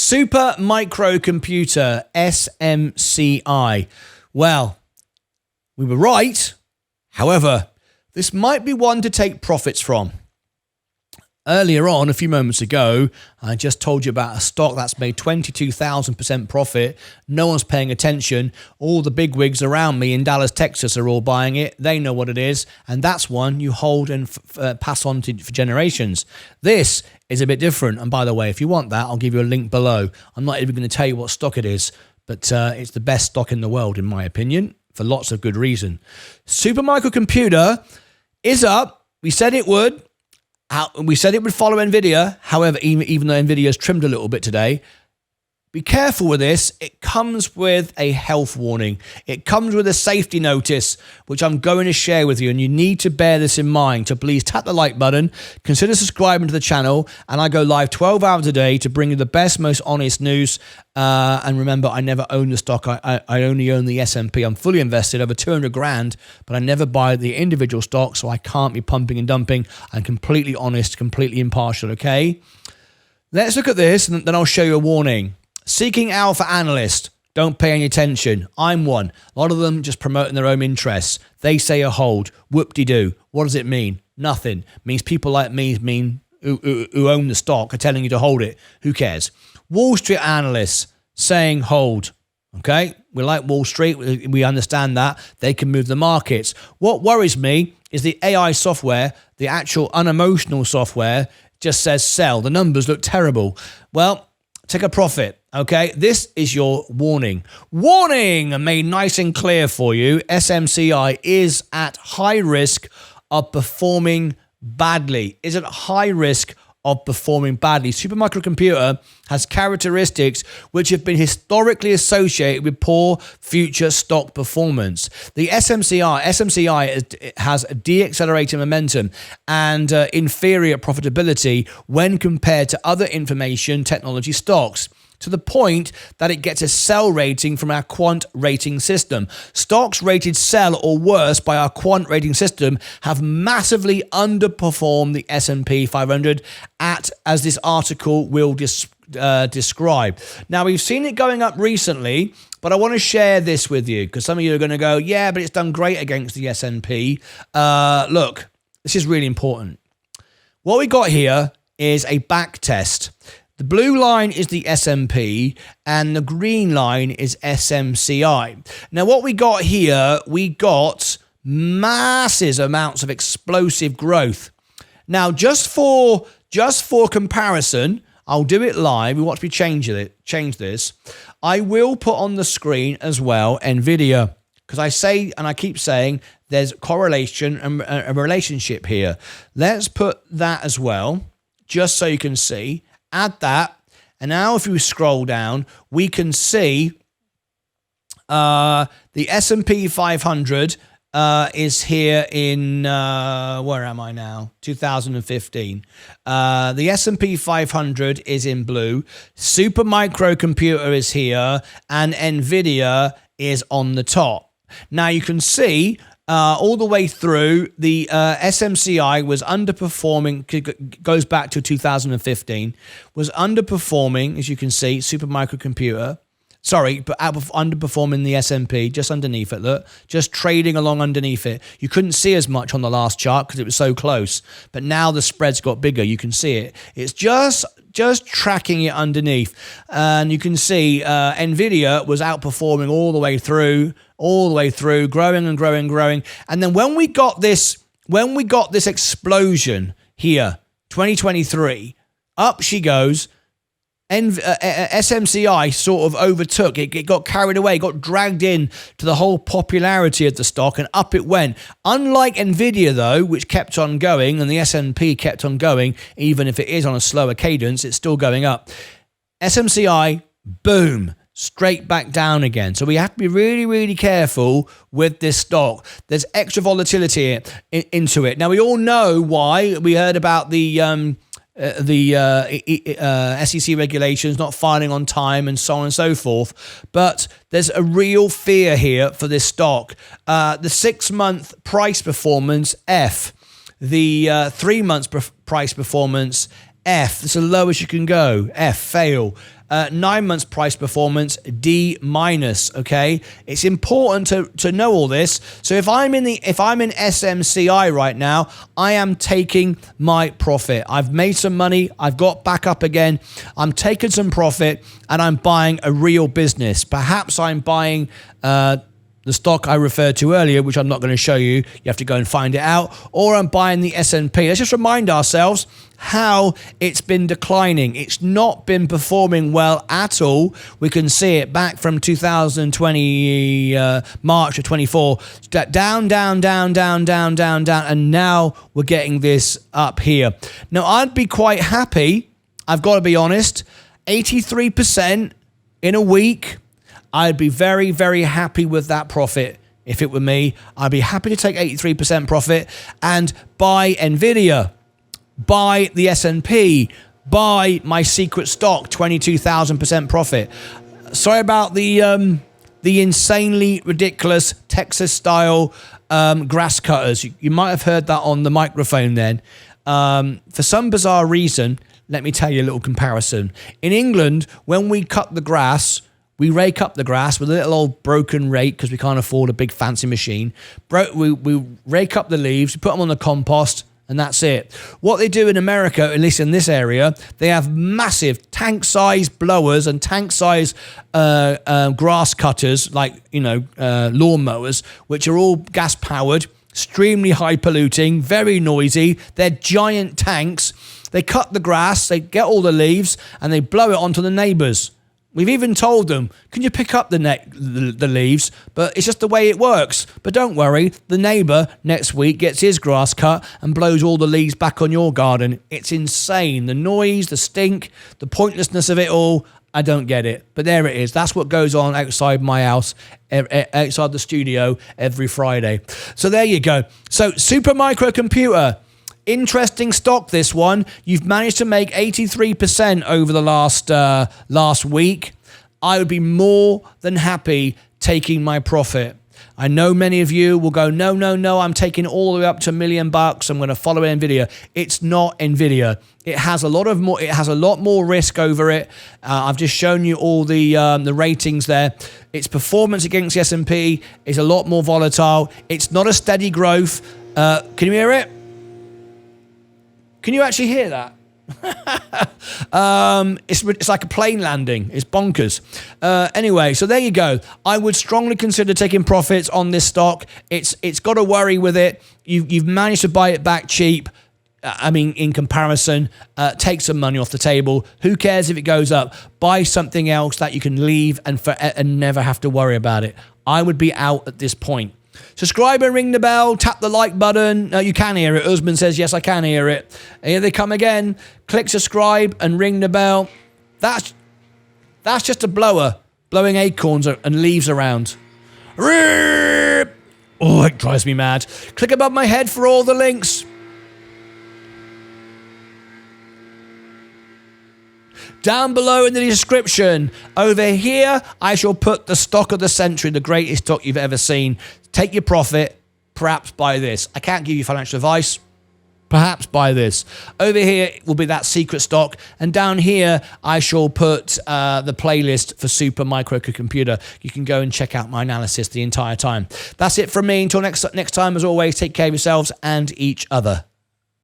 SuperMicro computer, SMCI. Well, we were right. However, this might be one to take profits from. Earlier on, a few moments ago, I just told you about a stock that's made 22,000% profit. No one's paying attention. All the bigwigs around me in Dallas, Texas are all buying it. They know what it is. And that's one you hold and pass on to for generations. This is a bit different. And by the way, if you want that, I'll give you a link below. I'm not even going to tell you what stock it is, but it's the best stock in the world, in my opinion, for lots of good reason. SuperMicro computer is up. We said it would. We said it would follow NVIDIA. However, even though NVIDIA's trimmed a little bit today, be careful with this. It comes with a health warning. It comes with a safety notice, which I'm going to share with you, and you need to bear this in mind. So please tap the like button, consider subscribing to the channel, and I go live 12 hours a day to bring you the best, most honest news. And remember, I never own the stock. I only own the S&P. I'm fully invested, over 200 grand, but I never buy the individual stock, so I can't be pumping and dumping. I'm completely honest, completely impartial, okay? Let's look at this, and then I'll show you a warning. Seeking alpha analyst, don't pay any attention. I'm one. A lot of them just promoting their own interests. They say a hold. Whoop-de-doo. What does it mean? Nothing. It means people like me who own the stock are telling you to hold it. Who cares? Wall Street analysts saying hold. Okay? We like Wall Street. We understand that. They can move the markets. What worries me is the AI software, the actual unemotional software, just says sell. The numbers look terrible. Well, take a profit. Okay, this is your warning. Warning made nice and clear for you. SMCI is at high risk of performing badly. Is at high risk of performing badly. SuperMicro computer has characteristics which have been historically associated with poor future stock performance. The SMCI has a deaccelerating momentum and inferior profitability when compared to other information technology stocks, to the point that it gets a sell rating from our quant rating system. Stocks rated sell or worse by our quant rating system have massively underperformed the S&P 500 as this article will describe. Now, we've seen it going up recently, but I want to share this with you because some of you are going to go, yeah, but it's done great against the S&P. Look, this is really important. What we got here is a back test. The blue line is the S&P and the green line is SMCI. Now, what we got here, we got massive amounts of explosive growth. Now, just for comparison, I'll do it live. We watch me change this. I will put on the screen as well NVIDIA, because I say, and I keep saying, there's correlation and a relationship here. Let's put that as well, just so you can see. Add that, and now if you scroll down, we can see the S&P 500 is here in, where am I now? 2015. The S&P 500 is in blue. SuperMicro computer is here, and NVIDIA is on the top. Now you can see all the way through, the SMCI was underperforming, goes back to 2015, was underperforming, as you can see, SuperMicro computer. Sorry, but underperforming the S&P, just underneath it, look. Just trading along underneath it. You couldn't see as much on the last chart because it was so close. But now the spread's got bigger. You can see it. It's just tracking it underneath. And you can see NVIDIA was outperforming all the way through, growing and growing and growing. And then when we got this explosion here, 2023, up she goes. SMCI sort of overtook. It got carried away, got dragged in to the whole popularity of the stock, and up it went. Unlike NVIDIA, though, which kept on going, and the S&P kept on going, even if it is on a slower cadence, it's still going up. SMCI, boom, straight back down again. So we have to be really, really careful with this stock. There's extra volatility into it. Now, we all know why. We heard about the SEC regulations not filing on time and so on and so forth. But there's a real fear here for this stock. The 6-month price performance, F. The 3 months price performance, F. That's the lowest you can go. F, fail. 9 months price performance, D-. Okay, it's important to know all this. So if I'm in SMCI right now, I am taking my profit. I've made some money. I've got back up again. I'm taking some profit, and I'm buying a real business. Perhaps I'm buying the stock I referred to earlier, which I'm not going to show you. You have to go and find it out. Or I'm buying the S&P. Let's just remind ourselves how it's been declining. It's not been performing well at all. We can see it back from 2020, March of 24, down, down, down, down, down, down, down, and now we're getting this up here. Now, I'd be quite happy, I've got to be honest, 83% in a week. I'd be very, very happy with that profit. If it were me, I'd be happy to take 83% profit and buy NVIDIA, buy the S&P, buy my secret stock, 22,000% profit. Sorry about the insanely ridiculous Texas-style grass cutters. You might have heard that on the microphone then. For some bizarre reason, let me tell you a little comparison. In England, when we cut the grass, we rake up the grass with a little old broken rake because we can't afford a big fancy machine. We rake up the leaves, we put them on the compost, and that's it. What they do in America, at least in this area, they have massive tank-sized blowers and tank-sized grass cutters, like, lawn mowers, which are all gas-powered, extremely high-polluting, very noisy. They're giant tanks. They cut the grass, they get all the leaves, and they blow it onto the neighbours. We've even told them, can you pick up the leaves? But it's just the way it works. But don't worry, the neighbour next week gets his grass cut and blows all the leaves back on your garden. It's insane. The noise, the stink, the pointlessness of it all, I don't get it. But there it is. That's what goes on outside my house, outside the studio every Friday. So there you go. So SuperMicro computer. Interesting stock, this one. You've managed to make 83% over the last week. I would be more than happy taking my profit. I know many of you will go, no, I'm taking all the way up to $1 million. I'm going to follow NVIDIA. It's not NVIDIA. It has a lot more risk over it. I've just shown you all the ratings there. Its performance against the S&P is a lot more volatile. It's not a steady growth. Can you hear it? Can you actually hear that? It's like a plane landing. It's bonkers. Anyway, so there you go. I would strongly consider taking profits on this stock. It's got a worry with it. You've managed to buy it back cheap. In comparison, take some money off the table. Who cares if it goes up? Buy something else that you can leave and never have to worry about it. I would be out at this point. Subscribe and ring the bell. Tap the like button. You can hear it. Usman says, yes, I can hear it. Here they come again. Click subscribe and ring the bell. That's just a blower blowing acorns and leaves around. Oh, it drives me mad. Click above my head for all the links. Down below in the description, over here, I shall put the stock of the century, the greatest stock you've ever seen. Take your profit, perhaps buy this. I can't give you financial advice. Perhaps buy this. Over here will be that secret stock. And down here, I shall put the playlist for SuperMicro computer. You can go and check out my analysis the entire time. That's it from me. Until next time, as always, take care of yourselves and each other.